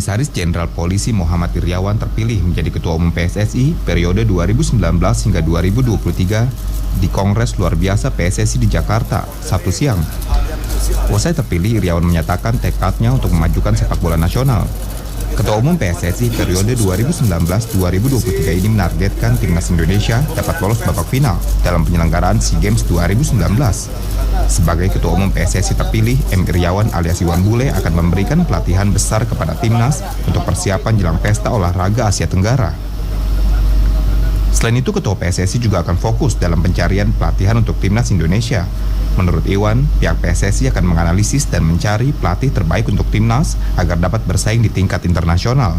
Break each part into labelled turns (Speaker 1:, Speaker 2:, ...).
Speaker 1: Komisaris Jenderal Polisi Muhammad Iryawan terpilih menjadi Ketua Umum PSSI periode 2019 hingga 2023 di Kongres Luar Biasa PSSI di Jakarta, Sabtu siang. Usai terpilih, Iryawan menyatakan tekadnya untuk memajukan sepak bola nasional. Ketua Umum PSSI periode 2019-2023 ini menargetkan Timnas Indonesia dapat lolos babak final dalam penyelenggaraan SEA Games 2019. Sebagai Ketua Umum PSSI terpilih, M. Iryawan alias Iwan Bule akan memberikan pelatihan besar kepada Timnas untuk persiapan jelang Pesta Olahraga Asia Tenggara. Selain itu, Ketua PSSI juga akan fokus dalam pencarian pelatihan untuk Timnas Indonesia. Menurut Iwan, pihak PSSI akan menganalisis dan mencari pelatih terbaik untuk Timnas agar dapat bersaing di tingkat internasional.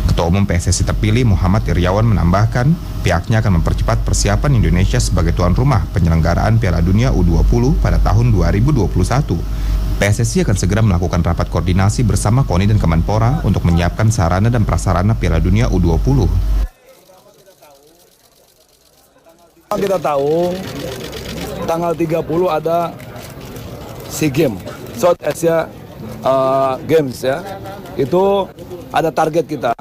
Speaker 1: Ketua Umum PSSI terpilih Muhammad Iryawan menambahkan, pihaknya akan mempercepat persiapan Indonesia sebagai tuan rumah penyelenggaraan Piala Dunia U20 pada tahun 2021. PSSI akan segera melakukan rapat koordinasi bersama KONI dan Kemenpora untuk menyiapkan sarana dan prasarana Piala Dunia U20.
Speaker 2: Kita tahu tanggal 30 ada SEA Games, South Asia Games ya. Itu ada target kita.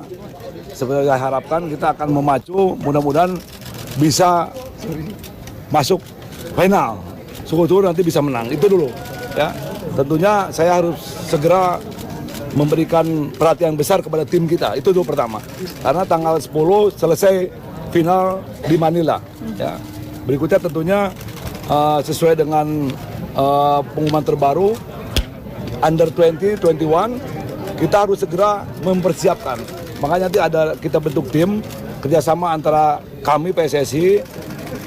Speaker 2: Seperti saya harapkan kita akan memacu, mudah-mudahan bisa masuk final. Syukur-syukur nanti bisa menang. Itu dulu ya. Tentunya saya harus segera memberikan perhatian besar kepada tim kita. Itu dulu pertama. Karena tanggal 10 selesai final di Manila ya. Berikutnya tentunya sesuai dengan pengumuman terbaru Under 20, 21 kita harus segera mempersiapkan. Makanya nanti kita bentuk tim kerjasama antara kami PSSI,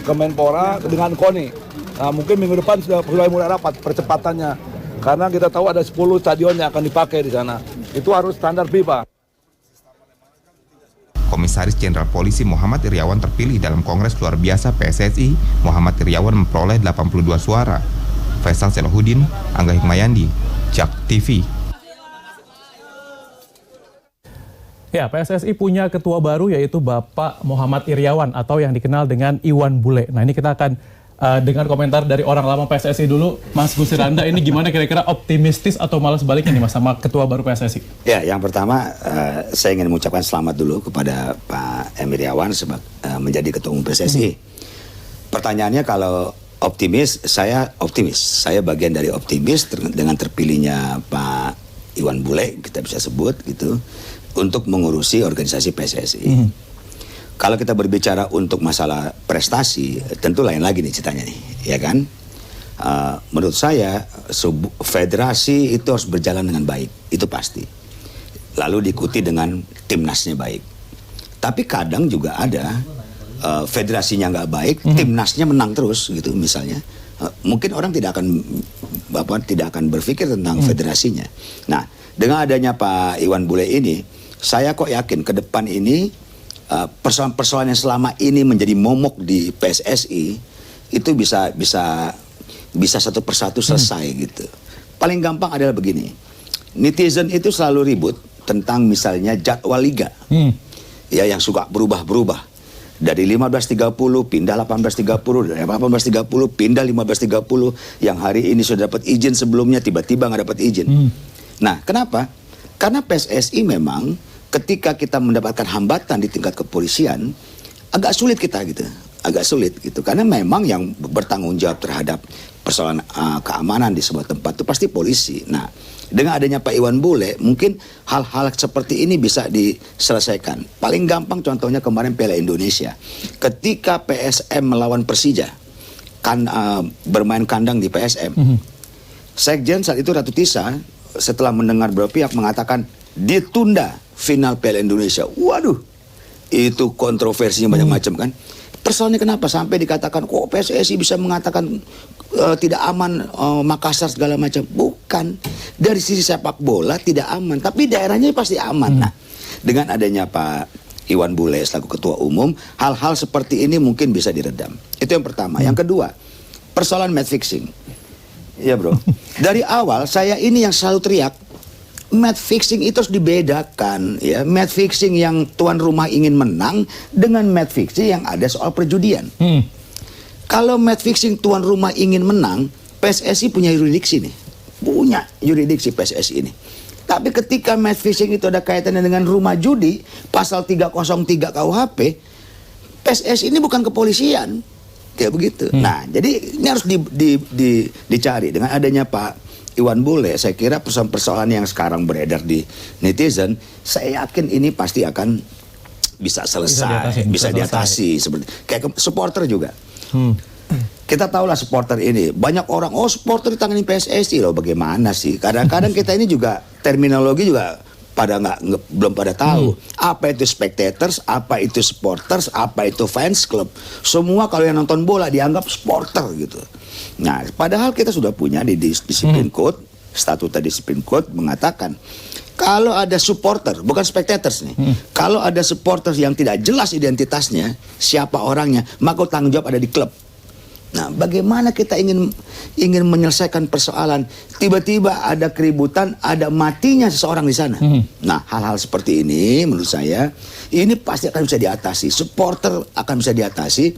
Speaker 2: Kemenpora dengan KONI. Nah, mungkin minggu depan sudah mulai rapat percepatannya. Karena kita tahu ada 10 stadion yang akan dipakai di sana. Itu harus standar FIFA.
Speaker 1: Komisaris Jenderal Polisi Muhammad Iryawan terpilih dalam Kongres Luar Biasa PSSI. Muhammad Iryawan memperoleh 82 suara. Faisal Selahuddin, Angga Hikmayandi, JAK TV.
Speaker 3: Ya, PSSI punya ketua baru yaitu Bapak Muhammad Iryawan atau yang dikenal dengan Iwan Bule. Nah, ini kita akan dengar komentar dari orang lama PSSI dulu. Mas Gusiranda, ini gimana kira-kira, optimistis atau malah sebaliknya nih Mas sama ketua baru PSSI?
Speaker 4: Ya, yang pertama saya ingin mengucapkan selamat dulu kepada Pak M. Iryawan menjadi ketua umum PSSI. Pertanyaannya kalau optimis, saya optimis. Saya bagian dari optimis dengan terpilihnya Pak Iwan Bule, kita bisa sebut gitu, untuk mengurusi organisasi PSSI. Kalau kita berbicara untuk masalah prestasi, tentu lain lagi nih ceritanya nih, ya kan? Menurut saya, federasi itu harus berjalan dengan baik, itu pasti. Lalu diikuti dengan timnasnya baik. Tapi kadang juga ada federasinya nggak baik, timnasnya menang terus gitu misalnya. Mungkin orang tidak akan berpikir tentang federasinya. Nah, dengan adanya Pak Iwan Bule ini, saya kok yakin ke depan ini persoalan-persoalan yang selama ini menjadi momok di PSSI itu bisa satu persatu selesai gitu. Paling gampang adalah begini, netizen itu selalu ribut tentang misalnya jadwal liga, ya yang suka berubah-berubah. Dari 15.30 pindah 18.30, dari 18.30 pindah 15.30, yang hari ini sudah dapat izin sebelumnya tiba-tiba nggak dapat izin. Nah, kenapa? Karena PSSI memang ketika kita mendapatkan hambatan di tingkat kepolisian, agak sulit kita gitu. Agak sulit gitu. Karena memang yang bertanggung jawab terhadap persoalan keamanan di sebuah tempat itu pasti polisi. Nah, dengan adanya Pak Iwan Bule, mungkin hal-hal seperti ini bisa diselesaikan. Paling gampang contohnya kemarin Piala Indonesia. Ketika PSM melawan Persija, bermain kandang di PSM. Sekjen saat itu Ratu Tisa, setelah mendengar beberapa pihak mengatakan ditunda final Piala Indonesia. Waduh, itu kontroversinya banyak macam kan. Persoalannya kenapa sampai dikatakan kok PSSI bisa mengatakan tidak aman Makassar segala macam. Bukan, dari sisi sepak bola tidak aman, tapi daerahnya pasti aman. Nah, dengan adanya Pak Iwan Bule selaku ketua umum, hal-hal seperti ini mungkin bisa diredam. Itu yang pertama. Yang kedua, persoalan match fixing. Ya bro, dari awal saya ini yang selalu teriak, match fixing itu harus dibedakan ya. Match fixing yang tuan rumah ingin menang dengan match fixing yang ada soal perjudian. Kalau match fixing tuan rumah ingin menang, PSSI punya yurisdiksi nih. Punya yurisdiksi PSSI ini. Tapi ketika match fixing itu ada kaitannya dengan rumah judi, pasal 303 KUHP, PSSI ini bukan kepolisian, kayak begitu. Nah, jadi ini harus dicari dengan adanya Pak Iwan Bule. Saya kira persoalan yang sekarang beredar di netizen, saya yakin ini pasti akan bisa selesai, bisa diatasi. Seperti kayak supporter juga. Kita tahulah supporter ini, banyak orang, oh supporter ditangani PSSI loh, bagaimana sih? Kadang-kadang kita ini juga terminologi juga belum pada tahu apa itu spectators, apa itu supporters, apa itu fans club. Semua kalau yang nonton bola dianggap supporter gitu. Nah, padahal kita sudah punya di disiplin code, statuta disiplin code mengatakan kalau ada supporter, bukan spectators nih. Kalau ada supporters yang tidak jelas identitasnya, siapa orangnya, maka tanggung jawab ada di klub. Nah, bagaimana kita ingin menyelesaikan persoalan tiba-tiba ada keributan, ada matinya seseorang di sana. Nah, hal-hal seperti ini menurut saya ini pasti akan bisa diatasi. Supporter akan bisa diatasi.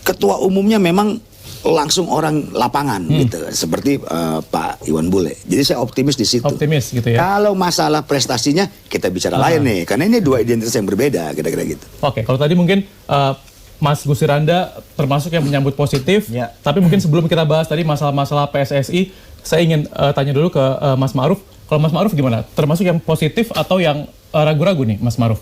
Speaker 4: Ketua umumnya memang langsung orang lapangan gitu, seperti Pak Iwan Bule. Jadi saya optimis di situ.
Speaker 3: Optimis gitu ya.
Speaker 4: Kalau masalah prestasinya kita bicara lain nih, karena ini dua identitas yang berbeda, kira-kira gitu.
Speaker 3: Oke, kalau tadi mungkin Mas Gusiranda termasuk yang menyambut positif, tapi mungkin sebelum kita bahas tadi masalah-masalah PSSI, saya ingin tanya dulu ke Mas Ma'ruf. Kalau Mas Ma'ruf gimana? Termasuk yang positif atau yang ragu-ragu nih, Mas Ma'ruf?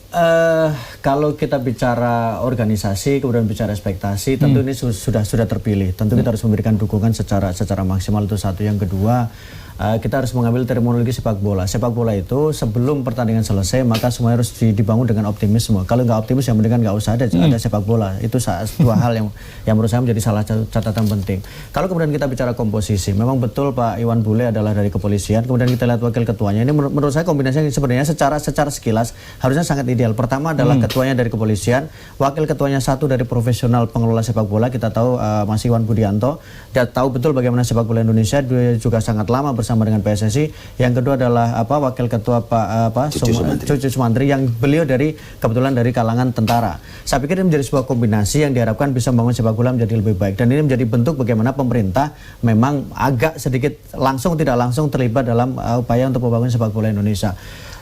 Speaker 5: Kalau kita bicara organisasi, kemudian bicara ekspektasi, tentu ini sudah terpilih. Tentu kita harus memberikan dukungan secara maksimal, itu satu. Yang kedua, kita harus mengambil terminologi sepak bola. Sepak bola itu sebelum pertandingan selesai maka semua harus dibangun dengan optimisme. Kalau nggak optimis, yang mendingan nggak usah ada sepak bola. Itu dua hal yang menurut saya menjadi salah satu catatan penting. Kalau kemudian kita bicara komposisi, memang betul Pak Iwan Bule adalah dari kepolisian. Kemudian kita lihat wakil ketuanya. Ini menurut saya kombinasinya sebenarnya secara sekilas harusnya sangat ideal. Pertama adalah ketuanya dari kepolisian, wakil ketuanya satu dari profesional pengelola sepak bola. Kita tahu Mas Iwan Budianto. Dia tahu betul bagaimana sepak bola Indonesia. Dia juga sangat lama bersama dengan PSSI. Yang kedua adalah wakil ketua Cucu Sumantri yang beliau kebetulan dari kalangan tentara. Saya pikir ini menjadi sebuah kombinasi yang diharapkan bisa membangun sepak bola menjadi lebih baik, dan ini menjadi bentuk bagaimana pemerintah memang agak sedikit langsung tidak langsung terlibat dalam upaya untuk membangun sepak bola Indonesia.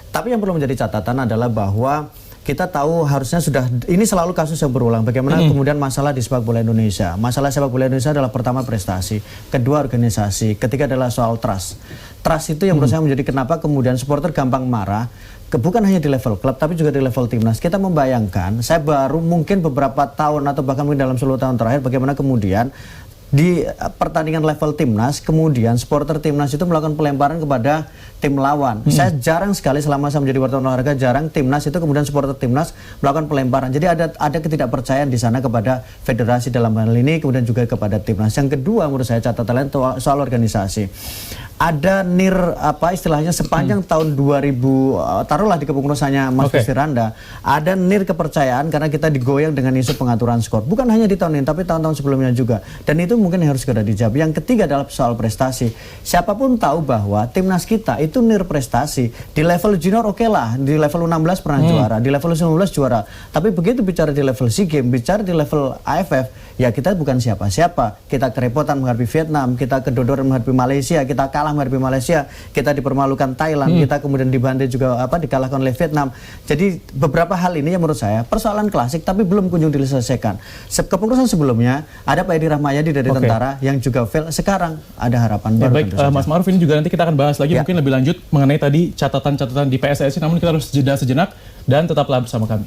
Speaker 5: Tapi yang perlu menjadi catatan adalah bahwa kita tahu harusnya ini selalu kasus yang berulang. Bagaimana kemudian masalah di sepak bola Indonesia. Masalah sepak bola Indonesia adalah pertama prestasi, kedua organisasi, ketiga adalah soal trust. Trust itu yang menurut saya menjadi kenapa kemudian supporter gampang marah, bukan hanya di level klub tapi juga di level timnas. Kita membayangkan, saya baru mungkin beberapa tahun atau bahkan mungkin dalam 10 tahun terakhir, bagaimana kemudian di pertandingan level timnas, kemudian supporter timnas itu melakukan pelemparan kepada tim lawan. Saya jarang sekali selama saya menjadi wartawan olahraga, jarang timnas itu kemudian supporter timnas melakukan pelemparan. Jadi ada ketidakpercayaan di sana kepada federasi dalam hal ini, kemudian juga kepada timnas. Yang kedua menurut saya catatan lain soal organisasi. Ada istilahnya sepanjang tahun 2000, taruhlah di kepengurusannya Mas Gusiranda, ada kepercayaan karena kita digoyang dengan isu pengaturan skor. Bukan hanya di tahun ini, tapi tahun-tahun sebelumnya juga. Dan itu mungkin harus segera dijawab. Yang ketiga adalah soal prestasi. Siapapun tahu bahwa timnas kita itu prestasi. Di level junior oke lah, di level 16 pernah juara, di level 19 juara. Tapi begitu bicara di level SEA Games, bicara di level AFF, ya kita bukan siapa-siapa. Kita kerepotan menghadapi Vietnam, kita kedodoran menghadapi Malaysia, kita kalah menghadapi Malaysia, kita dipermalukan Thailand, kita kemudian dibantai juga dikalahkan oleh Vietnam. Jadi beberapa hal ini yang menurut saya persoalan klasik tapi belum kunjung diselesaikan. Kepengurusan sebelumnya ada Pak Edi Rahmayadi dari tentara yang juga fail. Sekarang ada harapan baru.
Speaker 3: Baik, Mas Ma'ruf, ini juga nanti kita akan bahas lagi mungkin lebih lanjut mengenai tadi catatan-catatan di PSSI, namun kita harus jeda sejenak dan tetaplah bersama kami.